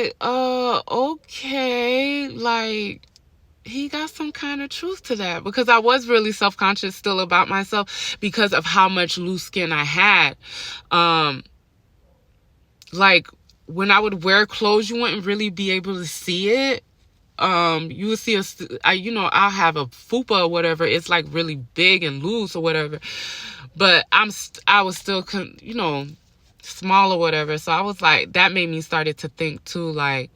like, okay, like, he got some kind of truth to that, because I was really self-conscious still about myself because of how much loose skin I had. Like, when I would wear clothes, you wouldn't really be able to see it. You would see I'll have a fupa or whatever. It's like really big and loose or whatever, but I was still, small or whatever. So I was like, that made me started to think too, like,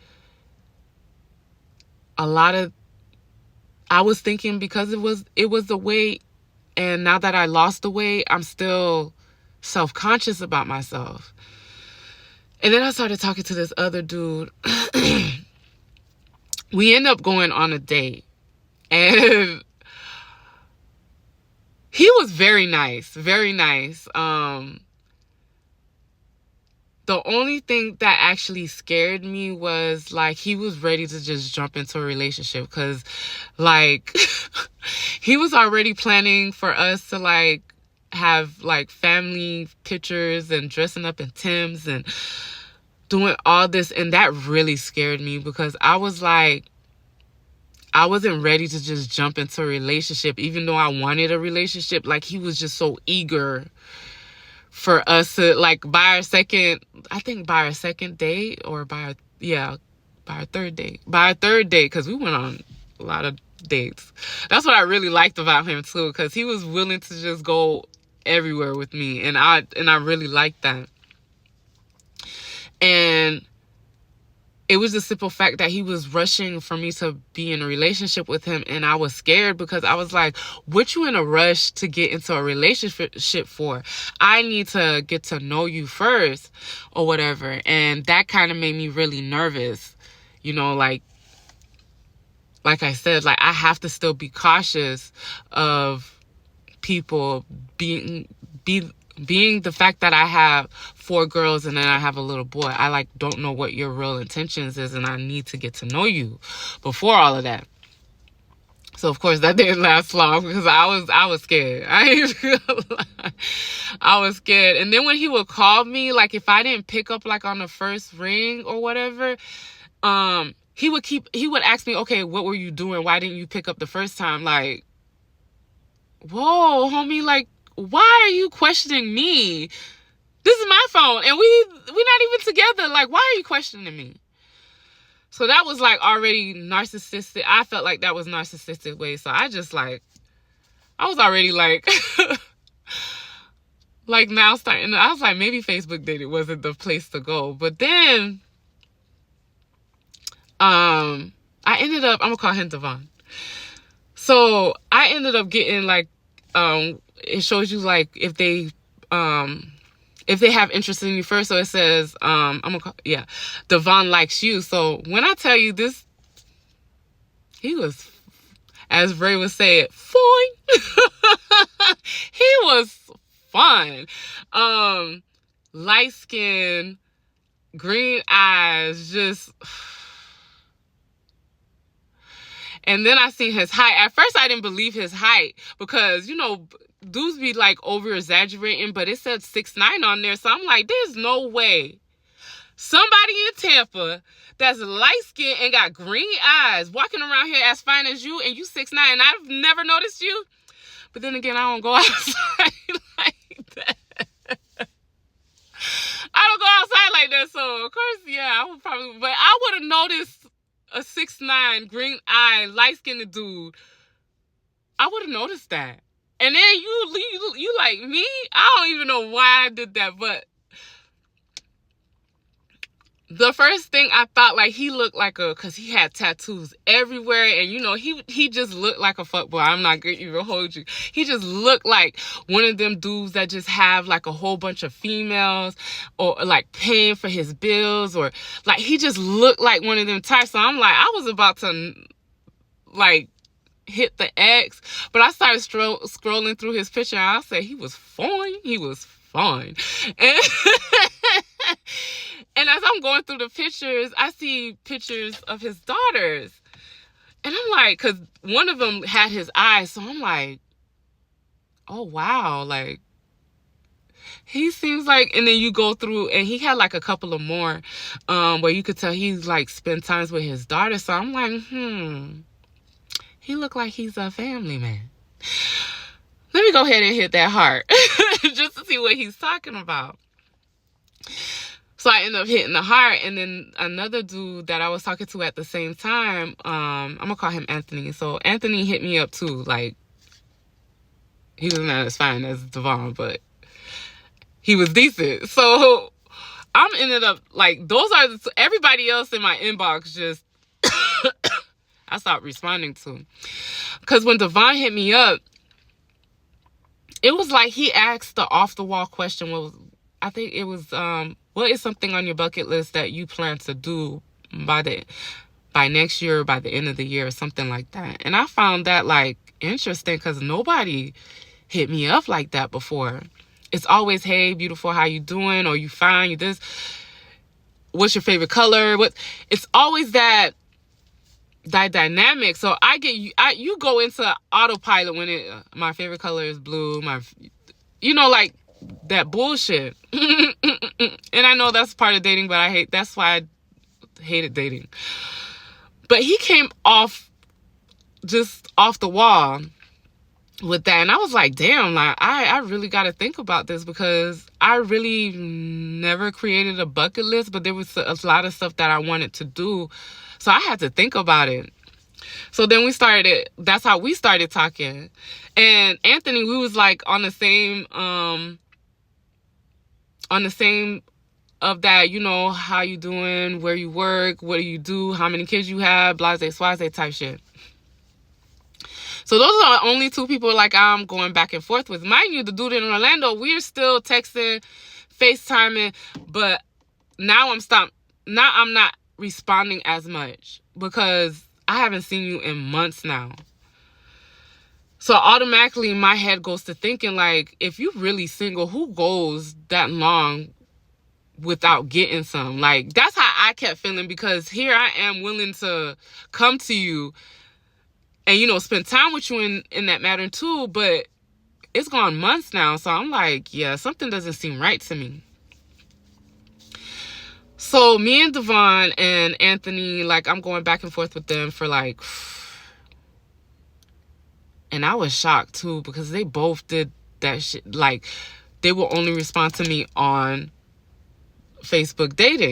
I was thinking because it was the weight, and now that I lost the weight, I'm still self-conscious about myself. And then I started talking to this other dude. We end up going on a date, and he was very nice, very nice. The only thing that actually scared me was, like, he was ready to just jump into a relationship, because, like, he was already planning for us to, like, have, like, family pictures and dressing up in Timbs and doing all this. And that really scared me, because I was like, I wasn't ready to just jump into a relationship, even though I wanted a relationship. Like, he was just so eager for us to, like, by our second date, or by our third date, because we went on a lot of dates. That's what I really liked about him too, because he was willing to just go everywhere with me, and I really liked that. And it was the simple fact that he was rushing for me to be in a relationship with him. And I was scared, because I was like, what you in a rush to get into a relationship for? I need to get to know you first or whatever. And that kind of made me really nervous. Like I said, like, I have to still be cautious of people being the fact that I have 4 girls and then I have a little boy. I, like, don't know what your real intentions is, and I need to get to know you before all of that. So of course that didn't last long, because I was scared. I was scared. And then when he would call me, like, if I didn't pick up, like, on the first ring or whatever, he would ask me, okay, what were you doing? Why didn't you pick up the first time? Like, whoa, homie, like, why are you questioning me? This is my phone, and we're not even together. Like, why are you questioning me? So that was, like, already narcissistic. I felt like that was narcissistic way. So I just, like, I was already, like, like, now starting, I was like, maybe Facebook dating wasn't the place to go. But then, I ended up, I'm gonna call him Devon. So I ended up getting, like, it shows you, like, if they have interest in you first. So it says, Devon likes you. So when I tell you this, he was, as Ray would say it, fine. He was fun. Light skin, green eyes, just. And then I seen his height. At first, I didn't believe his height, because, dudes be, like, over exaggerating, but it said 6'9" on there. So I'm like, there's no way somebody in Tampa that's light skinned and got green eyes walking around here as fine as you, and you 6'9", and I've never noticed you. But then again, I don't go outside like that. I don't go outside like that. So of course, yeah, I would probably, but I would have noticed a 6'9", green eye, light skinned dude. I would have noticed that. And then you like me? I don't even know why I did that, but the first thing I thought, like, he looked like because he had tattoos everywhere, and, he just looked like a fuckboy. I'm not gonna even hold you. He just looked like one of them dudes that just have, like, a whole bunch of females, or, like, paying for his bills, or, like, he just looked like one of them types. So I'm like, I was about to, like, hit the X, but I started scrolling through his picture, and I said, he was fine. He was fine. And as I'm going through the pictures, I see pictures of his daughters. And I'm like, because one of them had his eyes. So I'm like, oh, wow. Like, he seems like, and then you go through, and he had like a couple of more where you could tell he's like spend times with his daughter. So I'm like, he looked like he's a family man. Let me go ahead and hit that heart just to see what he's talking about. So I ended up hitting the heart, and then another dude that I was talking to at the same time, I'm gonna call him Anthony. So Anthony hit me up too. Like, he was not as fine as Devon, but he was decent. So I'm ended up like, those are everybody else in my inbox just I stopped responding to. Because when Devon hit me up, it was like he asked the off the wall question. I think it was what is something on your bucket list that you plan to do by next year or by the end of the year or something like that. And I found that like interesting because nobody hit me up like that before. It's always, hey, beautiful, how you doing? Or you fine? You this? What's your favorite color? It's always that dynamic. So you go into autopilot when my favorite color is blue. Like that bullshit. And I know that's part of dating, but that's why I hated dating. But he came just off the wall with that. And I was like, damn, like I really got to think about this, because I really never created a bucket list, but there was a lot of stuff that I wanted to do. So I had to think about it. So then that's how we started talking. And Anthony, we was like on the same of that, how you doing, where you work, what do you do, how many kids you have, blase, swaze type shit. So those are the only two people like I'm going back and forth with. Mind you, the dude in Orlando, we're still texting, FaceTiming, but now I'm not responding as much because I haven't seen you in months now. So automatically my head goes to thinking, like, if you're really single, who goes that long without getting some? Like, that's how I kept feeling, because here I am willing to come to you and, spend time with you in that matter too, but it's gone months now. So I'm like, yeah, something doesn't seem right to me. So me and Devon and Anthony, like, I'm going back and forth with them for like, and I was shocked too, because they both did that shit. Like, they will only respond to me on Facebook dating.